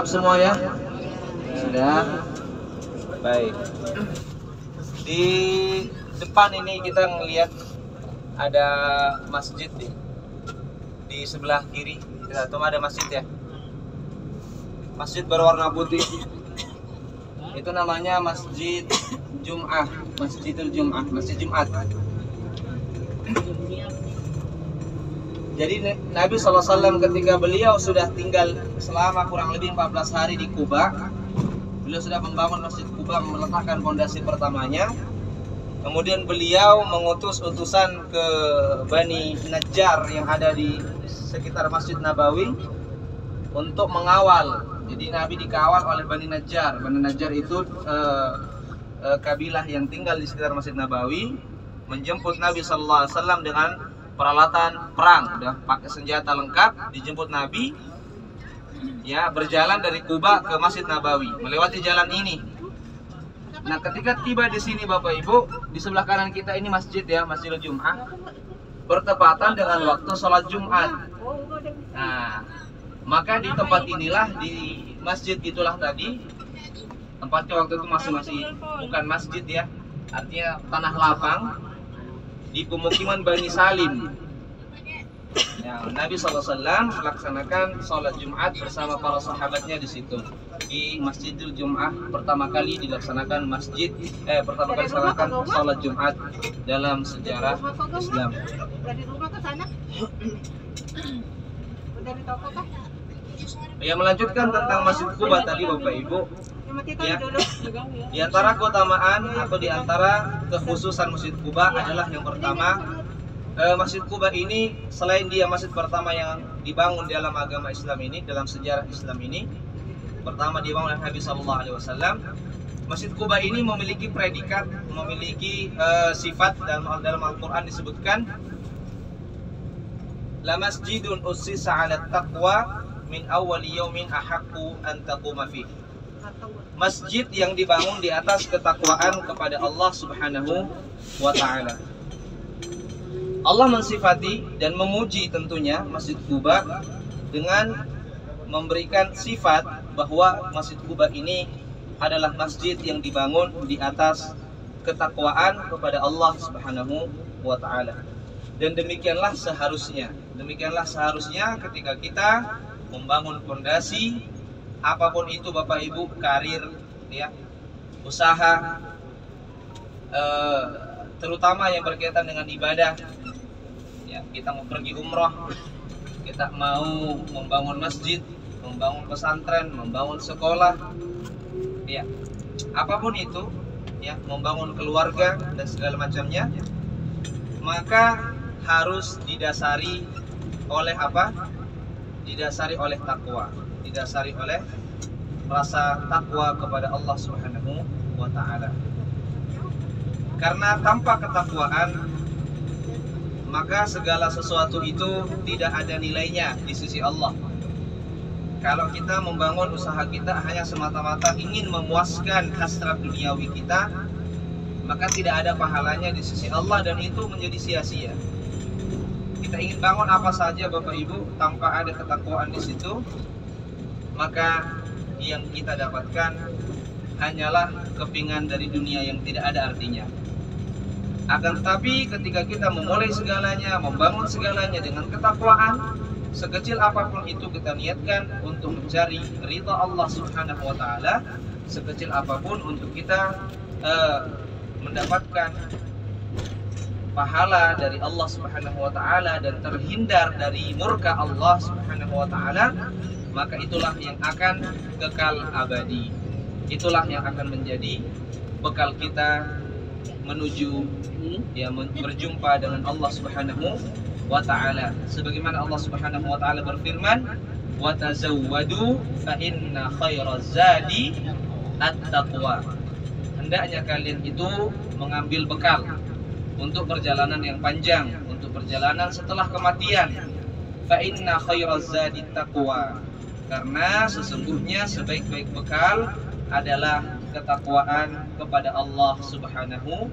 Semua ya? Sudah. Baik. Di depan ini kita melihat ada masjid di sebelah kiri. Kita tahu ada masjid ya. Masjid berwarna putih. Itu namanya Masjid Jum'ah, Masjidul Jum'ah, Masjid Jumat. Jadi Nabi SAW ketika beliau sudah tinggal selama kurang lebih 14 hari di Kuba, beliau sudah membangun Masjid Kuba, meletakkan fondasi pertamanya. Kemudian beliau mengutus utusan ke Bani Najjar yang ada di sekitar Masjid Nabawi untuk mengawal. Jadi Nabi dikawal oleh Bani Najjar. Bani Najjar itu kabilah yang tinggal di sekitar Masjid Nabawi, menjemput Nabi SAW dengan peralatan perang, udah pakai senjata lengkap, dijemput Nabi ya, berjalan dari Kuba ke Masjid Nabawi, melewati jalan ini. Nah, ketika tiba di sini Bapak Ibu, di sebelah kanan kita ini masjid ya, Masjidul Jum'ah, bertepatan dengan waktu sholat Jumat. Nah, maka di tempat inilah, di masjid itulah tadi, tempatnya waktu itu masih bukan masjid ya, artinya tanah lapang, di pemukiman Bani Salim. Ya, Nabi SAW melaksanakan sholat Jumat bersama para sahabatnya di situ, di Masjidul Jum'ah. Pertama kali dilaksanakan pertama kali dilaksanakan sholat Jumat dalam sejarah Islam. Dari rumah ke sana? Dari toko kah? Ya, melanjutkan tentang Masjid Kuba tadi Bapak Ibu. Ya, di antara keutamaan atau di antara kekhususan Masjid Kuba adalah yang pertama, Masjid Kuba ini selain dia masjid pertama yang dibangun dalam agama Islam ini, dalam sejarah Islam ini, pertama dibangun oleh Nabi SAW. Masjid Kuba ini memiliki predikat, memiliki sifat dalam Al-Quran disebutkan, la masjidun ussisa 'ala taqwa min awwali yaumin ahaqqu an taquma fihi. Masjid yang dibangun di atas ketakwaan kepada Allah Subhanahu wa Ta'ala. Allah mensifati dan memuji tentunya Masjid Kuba dengan memberikan sifat bahwa Masjid Kuba ini adalah masjid yang dibangun di atas ketakwaan kepada Allah Subhanahu wa Ta'ala. Dan demikianlah seharusnya ketika kita membangun fondasi apapun itu Bapak Ibu, karir ya, usaha, terutama yang berkaitan dengan ibadah ya, kita mau pergi umroh, kita mau membangun masjid, membangun pesantren, membangun sekolah ya, apapun itu ya, membangun keluarga dan segala macamnya, maka harus didasari oleh apa? Didasari oleh takwa, didasari oleh rasa takwa kepada Allah Subhanahu wa Ta'ala. Karena tanpa ketakwaan, maka segala sesuatu itu tidak ada nilainya di sisi Allah. Kalau kita membangun usaha kita hanya semata-mata ingin memuaskan hasrat duniawi kita, maka tidak ada pahalanya di sisi Allah dan itu menjadi sia-sia. Kita ingin bangun apa saja Bapak Ibu tanpa ada ketakwaan di situ, maka yang kita dapatkan hanyalah kepingan dari dunia yang tidak ada artinya. Akan tetapi ketika kita memulai segalanya, membangun segalanya dengan ketakwaan, sekecil apapun itu kita niatkan untuk mencari ridha Allah Subhanahu wa Ta'ala, sekecil apapun untuk kita mendapatkan pahala dari Allah Subhanahu wa Ta'ala dan terhindar dari murka Allah Subhanahu wa Ta'ala, maka itulah yang akan kekal abadi. Itulah yang akan menjadi bekal kita menuju ya, berjumpa dengan Allah Subhanahu wa Ta'ala. Sebagaimana Allah Subhanahu wa Ta'ala berfirman, wa tazawwadu fa inna khairaz zadi at-taqwa. Hendaknya kalian itu mengambil bekal untuk perjalanan yang panjang, untuk perjalanan setelah kematian. Fa inna khairaz zadi taqwa. Karena sesungguhnya sebaik-baik bekal adalah ketakwaan kepada Allah Subhanahu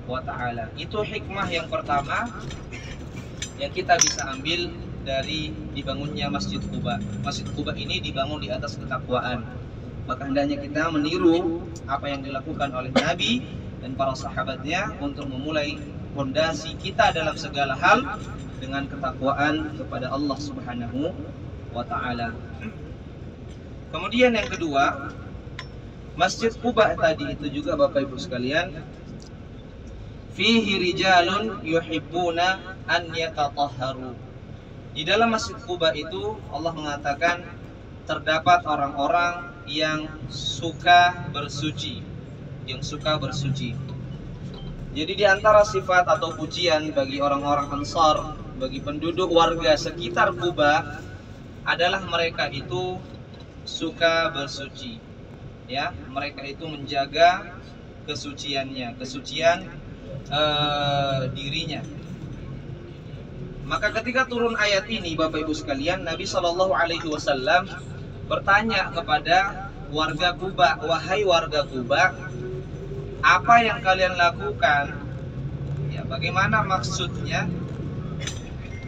wa Ta'ala. Itu hikmah yang pertama yang kita bisa ambil dari dibangunnya Masjid Quba. Masjid Quba ini dibangun di atas ketakwaan. Maka hendaknya kita meniru apa yang dilakukan oleh Nabi dan para sahabatnya untuk memulai fondasi kita dalam segala hal dengan ketakwaan kepada Allah Subhanahu wa taala. Kemudian yang kedua, Masjid Quba tadi itu juga Bapak Ibu sekalian, fihi rijalun yuhibbuna an yatatahharu. Di dalam Masjid Quba itu Allah mengatakan terdapat orang-orang yang suka bersuci, yang suka bersuci. Jadi di antara sifat atau pujian bagi orang-orang Ansar, bagi penduduk warga sekitar Quba adalah mereka itu suka bersuci. Ya, mereka itu menjaga kesuciannya, kesucian dirinya. Maka ketika turun ayat ini Bapak Ibu sekalian, Nabi Shallallahu Alaihi Wasallam bertanya kepada warga Quba, wahai warga Quba, apa yang kalian lakukan? Ya, bagaimana maksudnya?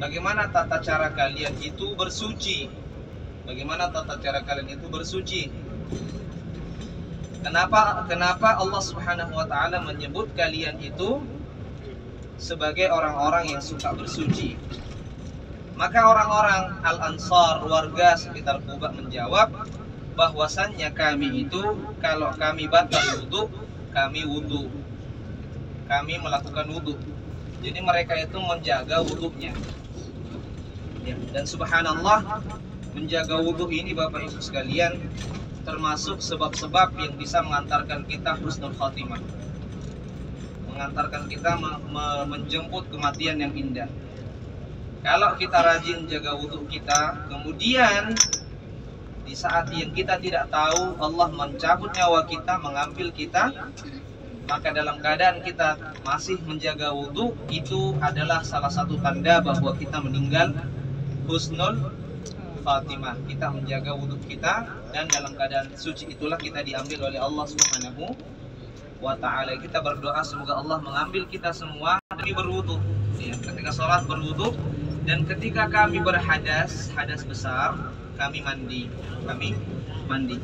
Bagaimana tata cara kalian itu bersuci? Bagaimana tata cara kalian itu bersuci? Kenapa Allah Subhanahu wa taala menyebut kalian itu sebagai orang-orang yang suka bersuci? Maka orang-orang Al-Ansar, warga sekitar Quba menjawab bahwasannya kami itu kalau kami batal wudu, kami wudu. Kami melakukan wudu. Jadi mereka itu menjaga wudunya. Ya, dan subhanallah, menjaga wudu ini Bapak Ibu sekalian termasuk sebab-sebab yang bisa mengantarkan kita husnul khatimah, mengantarkan kita menjemput kematian yang indah. Kalau kita rajin jaga wudhu kita, kemudian di saat yang kita tidak tahu Allah mencabut nyawa kita, mengambil kita, maka dalam keadaan kita masih menjaga wudhu, itu adalah salah satu tanda bahwa kita meninggal husnul khatimah. Kita menjaga wudhu kita dan dalam keadaan suci itulah kita diambil oleh Allah Subhanahu wa ta'ala. Kita berdoa semoga Allah mengambil kita semua demi berwudhu, ya, ketika sholat berwudhu, dan ketika kami berhadas, hadas besar, kami mandi.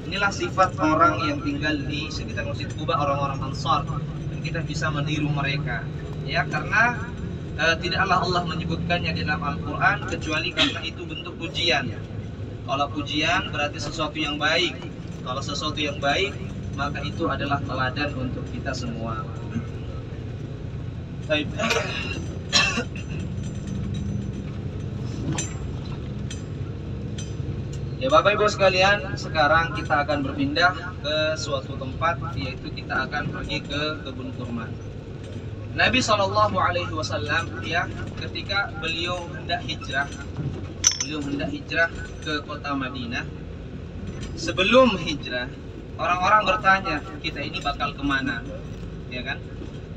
Inilah sifat orang yang tinggal di sekitar Masjid Quba, orang-orang Ansar, dan kita bisa meniru mereka, ya, karena tidaklah Allah menyebutkannya di dalam Al-Quran kecuali karena itu bentuk pujian. Kalau pujian berarti sesuatu yang baik. Kalau sesuatu yang baik, maka itu adalah teladan untuk kita semua. Baik. Ya Bapak Ibu sekalian, sekarang kita akan berpindah ke suatu tempat, yaitu kita akan pergi ke kebun kurma. Nabi SAW, ya, ketika beliau hendak hijrah ke kota Madinah. Sebelum hijrah, orang-orang bertanya, kita ini bakal kemana, ya kan?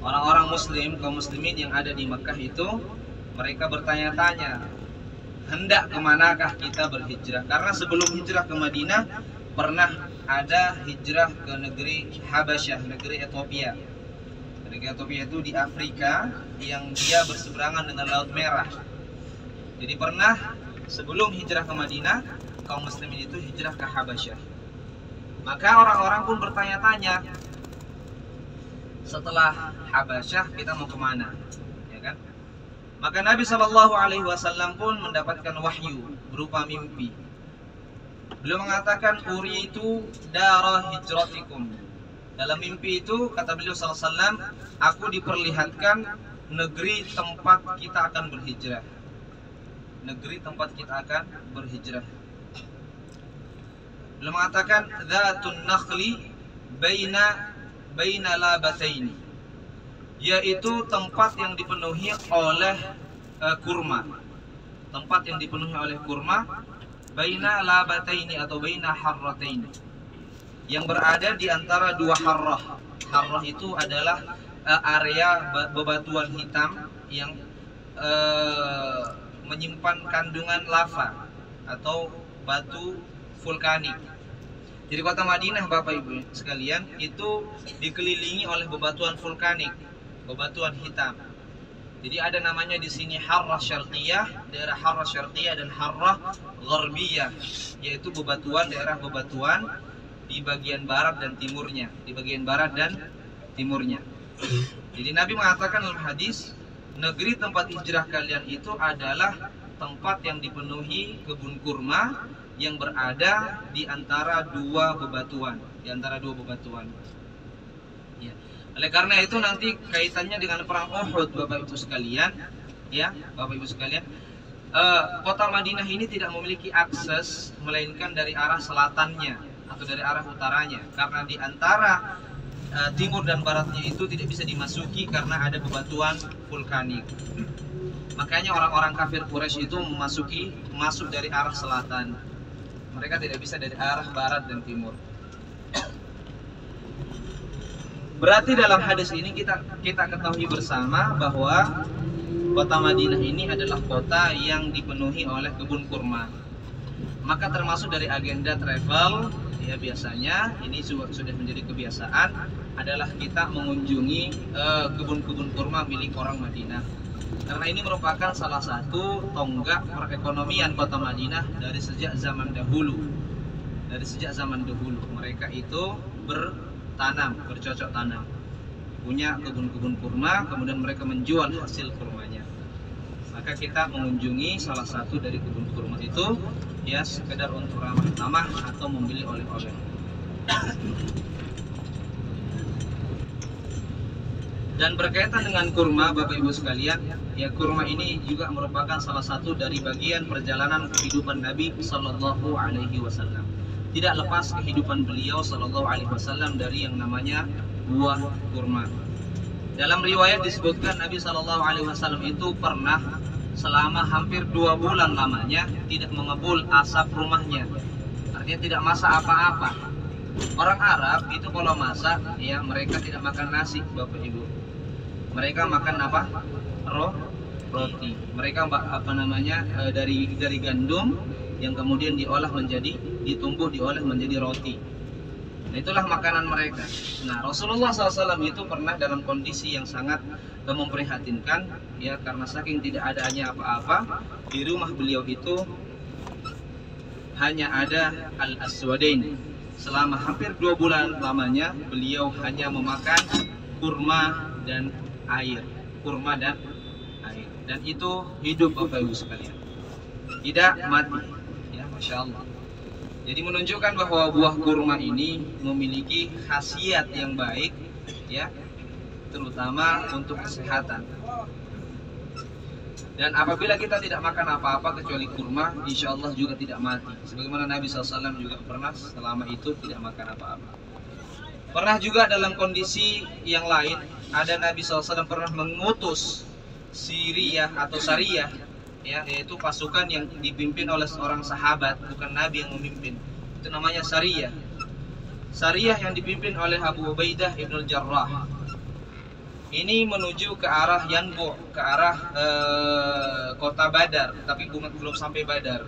Orang-orang Muslim, kaum muslimin yang ada di Mekah itu, mereka bertanya-tanya, hendak kemanakah kita berhijrah? Karena sebelum hijrah ke Madinah, pernah ada hijrah ke negeri Habasyah, negeri Ethiopia. Negeri Ethiopia itu di Afrika yang dia berseberangan dengan Laut Merah. Jadi pernah sebelum hijrah ke Madinah, kaum muslimin itu hijrah ke Habasyah. Maka orang-orang pun bertanya-tanya, setelah Habasyah kita mau kemana, ya kan? Maka Nabi SAW pun mendapatkan wahyu berupa mimpi. Beliau mengatakan, uriitu dara hijratikum. Dalam mimpi itu kata beliau SAW, aku diperlihatkan negeri tempat kita akan berhijrah. Negeri tempat kita akan berhijrah. Beliau mengatakan, dzatun nakhli baina labataini, yaitu tempat yang dipenuhi oleh kurma. Tempat yang dipenuhi oleh kurma, baina labataini atau baina harrataini, yang berada di antara dua harrah. Harrah itu adalah area bebatuan hitam yang menyimpan kandungan lava atau batu vulkanik. Jadi kota Madinah Bapak Ibu sekalian itu dikelilingi oleh bebatuan vulkanik, bebatuan hitam. Jadi ada namanya di sini Harrah Syarqiyah, daerah Harrah Syarqiyah dan Harrah Gharbiyah, yaitu daerah bebatuan di bagian barat dan timurnya, Jadi Nabi mengatakan dalam hadis, negeri tempat hijrah kalian itu adalah tempat yang dipenuhi kebun kurma yang berada di antara dua bebatuan, Ya. Oleh karena itu nanti kaitannya dengan perang Uhud, Bapak Ibu sekalian, kota Madinah ini tidak memiliki akses melainkan dari arah selatannya atau dari arah utaranya, karena di antara timur dan baratnya itu tidak bisa dimasuki karena ada bebatuan vulkanik. Makanya orang-orang kafir Quraisy itu masuk dari arah selatan. Mereka tidak bisa dari arah barat dan timur. Berarti dalam hadis ini kita ketahui bersama bahwa kota Madinah ini adalah kota yang dipenuhi oleh kebun kurma. Maka termasuk dari agenda travel, ya biasanya ini sudah menjadi kebiasaan, adalah kita mengunjungi kebun-kebun kurma milik orang Madinah. Karena ini merupakan salah satu tonggak perekonomian kota Madinah dari sejak zaman dahulu. Mereka itu bercocok tanam, punya kebun-kebun kurma, kemudian mereka menjual hasil kurmanya. Maka kita mengunjungi salah satu dari kebun kurma itu, ya sekedar untuk ramah-tamah atau membeli oleh-oleh. Dan berkaitan dengan kurma, Bapak Ibu sekalian, ya kurma ini juga merupakan salah satu dari bagian perjalanan kehidupan Nabi Sallallahu Alaihi Wasallam. Tidak lepas kehidupan beliau Sallallahu Alaihi Wasallam dari yang namanya buah kurma. Dalam riwayat disebutkan Nabi Sallallahu Alaihi Wasallam itu pernah selama hampir 2 bulan lamanya tidak mengebul asap rumahnya. Artinya tidak masak apa-apa. Orang Arab itu kalau masak, ya mereka tidak makan nasi, Bapak Ibu. Mereka makan apa? Roti. Mereka dari gandum yang kemudian ditumbuk diolah menjadi roti. Nah, itulah makanan mereka. Nah, Rasulullah SAW itu pernah dalam kondisi yang sangat memprihatinkan, ya karena saking tidak adanya apa-apa di rumah beliau itu hanya ada al-aswadain. Selama hampir 2 bulan lamanya beliau hanya memakan kurma dan air, dan itu hidup, Bapak Ibu sekalian, tidak mati, ya Masya Allah. Jadi menunjukkan bahwa buah kurma ini memiliki khasiat yang baik, ya, terutama untuk kesehatan. Dan apabila kita tidak makan apa-apa kecuali kurma, insya Allah juga tidak mati. Sebagaimana Nabi SAW juga pernah selama itu tidak makan apa-apa. Pernah juga dalam kondisi yang lain, ada Nabi SAW pernah mengutus Siriyah atau Sariyah, ya, yaitu pasukan yang dipimpin oleh seorang sahabat, bukan Nabi yang memimpin. Itu namanya Sariyah. Sariyah yang dipimpin oleh Abu Ubaidah Ibn Jarrah. Ini menuju ke arah Yanbu, ke arah kota Badar, tapi belum sampai Badar.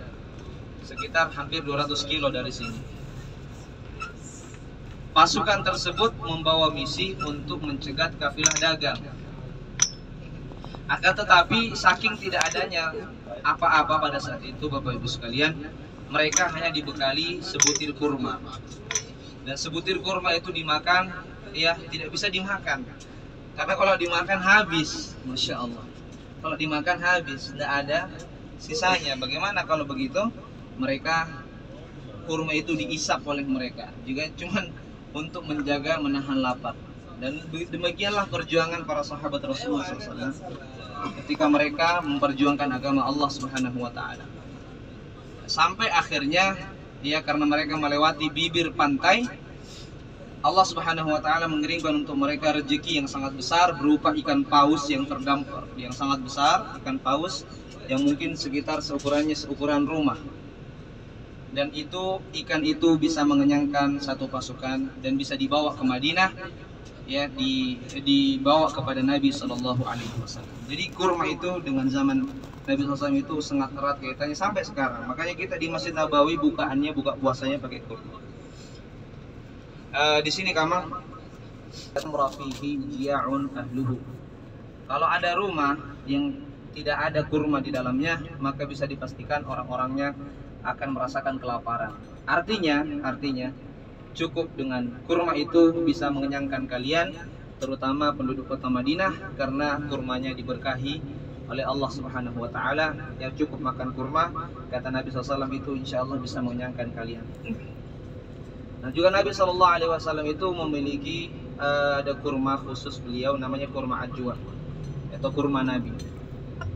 Sekitar hampir 200 kilo dari sini. Pasukan tersebut membawa misi untuk mencegat kafilah dagang. Akan tetapi saking tidak adanya apa-apa pada saat itu, Bapak Ibu sekalian, mereka hanya dibekali sebutir kurma. Dan sebutir kurma itu dimakan, ya tidak bisa dimakan. Karena kalau dimakan habis, Masya Allah. Kalau dimakan habis, tidak ada sisanya. Bagaimana kalau begitu? Kurma itu diisap oleh mereka. Juga cuman untuk menjaga menahan lapar. Dan demikianlah perjuangan para sahabat Rasulullah SAW ketika mereka memperjuangkan agama Allah Subhanahu wa Ta'ala. Sampai akhirnya, ya karena mereka melewati bibir pantai, Allah Subhanahu wa Ta'ala mengirimkan untuk mereka rezeki yang sangat besar berupa ikan paus yang terdampar, yang sangat besar, ikan paus yang mungkin sekitar seukuran rumah. Dan ikan itu bisa mengenyangkan satu pasukan dan bisa dibawa ke Madinah, ya dibawa kepada Nabi Shallallahu Alaihi Wasallam. Jadi kurma itu dengan zaman Nabi SAW itu sangat erat kaitannya sampai sekarang. Makanya kita di Masjid Nabawi buka puasanya pakai kurma. Di sini Kamal murafihi jia'un ahluhu. Kalau ada rumah yang tidak ada kurma di dalamnya, maka bisa dipastikan orang-orangnya akan merasakan kelaparan. Artinya cukup dengan kurma itu bisa mengenyangkan kalian, terutama penduduk kota Madinah, karena kurmanya diberkahi oleh Allah Subhanahu wa taala. Yang cukup makan kurma, kata Nabi SAW, itu insya Allah bisa mengenyangkan kalian. Nah, juga Nabi SAW itu memiliki ada kurma khusus beliau, namanya kurma ajwa atau kurma Nabi.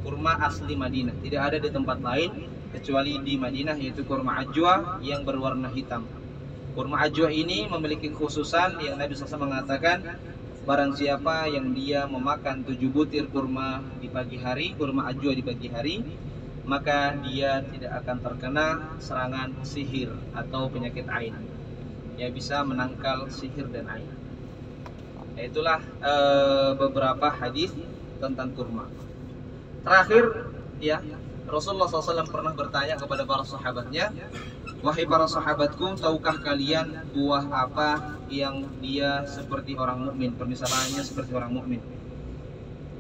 Kurma asli Madinah, tidak ada di tempat lain kecuali di Madinah, yaitu kurma ajwa yang berwarna hitam. Kurma ajwa ini memiliki khususan yang Nabi SAW mengatakan, barang siapa yang dia memakan 7 butir kurma di pagi hari, kurma ajwa di pagi hari, maka dia tidak akan terkena serangan sihir atau penyakit ain. Ya, bisa menangkal sihir dan ain. Itulah beberapa hadis tentang kurma. Terakhir, ya, Rasulullah SAW pernah bertanya kepada para sahabatnya, wahai para sahabatku, tahukah kalian buah apa yang dia seperti orang mukmin, permisalaannya seperti orang mukmin?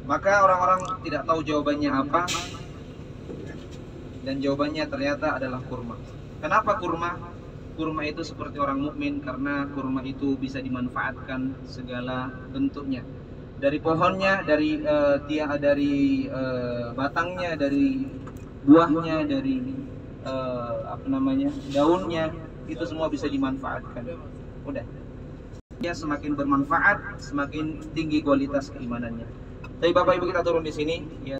Maka orang-orang tidak tahu jawabannya apa, dan jawabannya ternyata adalah kurma. Kenapa kurma? Kurma itu seperti orang mukmin karena kurma itu bisa dimanfaatkan segala bentuknya. Dari pohonnya, dari batangnya, dari buahnya, dari daunnya, itu semua bisa dimanfaatkan. Udah. Dia semakin bermanfaat, semakin tinggi kualitas keimanannya. Tapi Bapak Ibu, kita turun di sini. Ya.